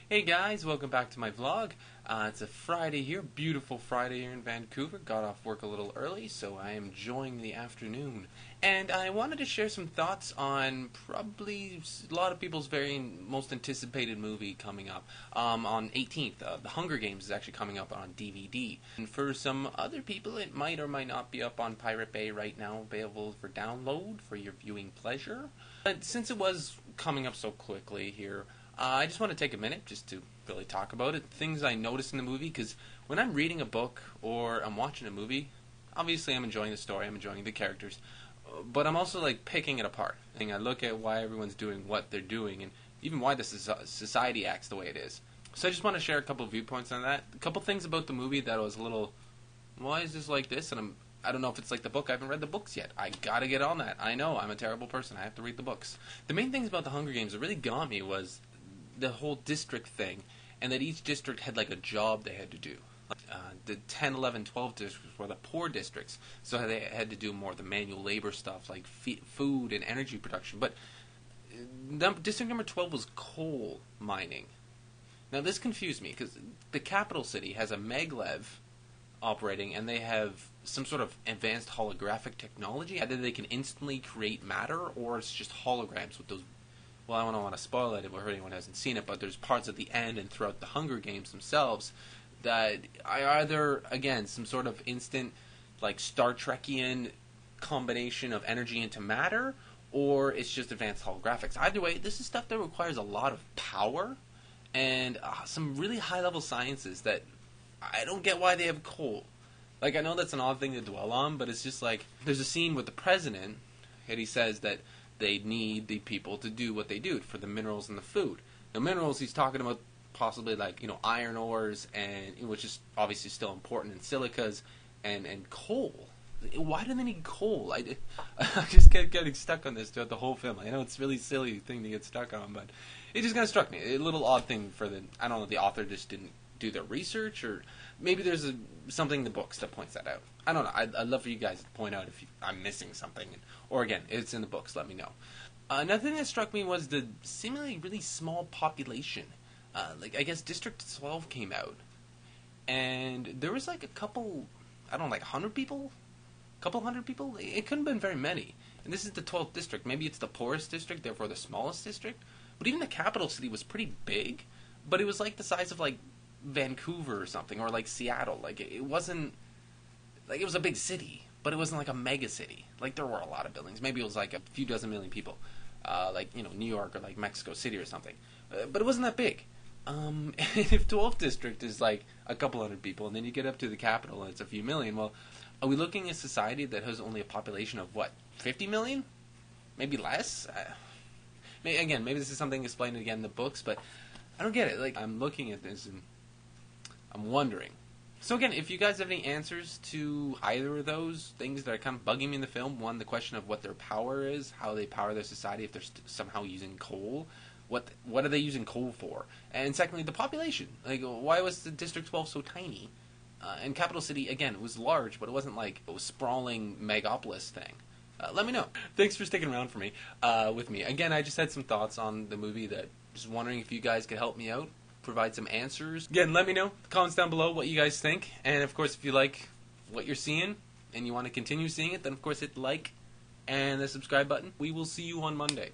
Hey guys, welcome back to my vlog. It's a Friday here, beautiful Friday here in Vancouver. Got off work a little early, so I am enjoying the afternoon. And I wanted to share some thoughts on probably a lot of people's very most anticipated movie coming up on 18th. The Hunger Games is actually coming up on DVD. And for some other people, it might or might not be up on Pirate Bay right now, available for download for your viewing pleasure. But since it was coming up so quickly here, I just want to take a minute just to really talk about it. Things I noticed in the movie, because when I'm reading a book or I'm watching a movie, obviously I'm enjoying the story, I'm enjoying the characters, but I'm also like picking it apart. And I look at why everyone's doing what they're doing and even why the society acts the way it is. So I just want to share a couple of viewpoints on that. A couple things about the movie that was a little, why is this like this? And I don't know if it's like the book. I haven't read the books yet. I gotta get on that. I know, I'm a terrible person. I have to read the books. The main things about the Hunger Games that really got me was the whole district thing, and that each district had like a job they had to do. The 10, 11, 12 districts were the poor districts, so they had to do more of the manual labor stuff like food and energy production. But district number 12 was coal mining. Now this confused me because the capital city has a maglev operating, and they have some sort of advanced holographic technology. Either they can instantly create matter, or it's just holograms with those. Well, I don't want to spoil it if anyone hasn't seen it, but there's parts at the end and throughout the Hunger Games themselves that are either, again, some sort of instant, like, Star Trekian combination of energy into matter, or it's just advanced holographics. Either way, this is stuff that requires a lot of power and some really high-level sciences that I don't get why they have coal. Like, I know that's an odd thing to dwell on, but it's just like, there's a scene with the president, and he says that they need the people to do what they do for the minerals and the food. Now, minerals, he's talking about possibly like, iron ores, and which is obviously still important, and silicas, and coal. Why do they need coal? I just kept getting stuck on this throughout the whole film. I know it's a really silly thing to get stuck on, but it just kind of struck me. A little odd thing for I don't know, the author just didn't do their research, or maybe there's something in the books that points that out. I don't know. I'd love for you guys to point out if I'm missing something. Or again, it's in the books, let me know. Another thing that struck me was the seemingly really small population. I guess District 12 came out, and there was like a couple, I don't know, like 100 people? A couple hundred people? It couldn't have been very many. And this is the 12th district. Maybe it's the poorest district, therefore the smallest district. But even the capital city was pretty big, but it was like the size of like Vancouver or something, or like Seattle. Like it wasn't, like it was a big city, but it wasn't like a mega city. Like there were a lot of buildings. Maybe it was like a few dozen million people, like New York or like Mexico City or something. But it wasn't that big. And if 12th district is like a couple hundred people, and then you get up to the capital and it's a few million, well, are we looking at a society that has only a population of what, 50 million? Maybe less? Maybe this is something explained again in the books, but I don't get it. Like, I'm looking at this and I'm wondering. So again, if you guys have any answers to either of those things that are kind of bugging me in the film, one, the question of what their power is, how they power their society, if they're somehow using coal, what are they using coal for? And secondly, the population. Like, why was the District 12 so tiny? And Capital City, again, it was large, but it wasn't like a sprawling megapolis thing. Let me know. Thanks for sticking around for me, with me. Again, I just had some thoughts on the movie that just wondering if you guys could help me out, provide some answers. Again, let me know. Comments down below what you guys think. And of course, if you like what you're seeing and you want to continue seeing it, then of course hit the like and the subscribe button. We will see you on Monday.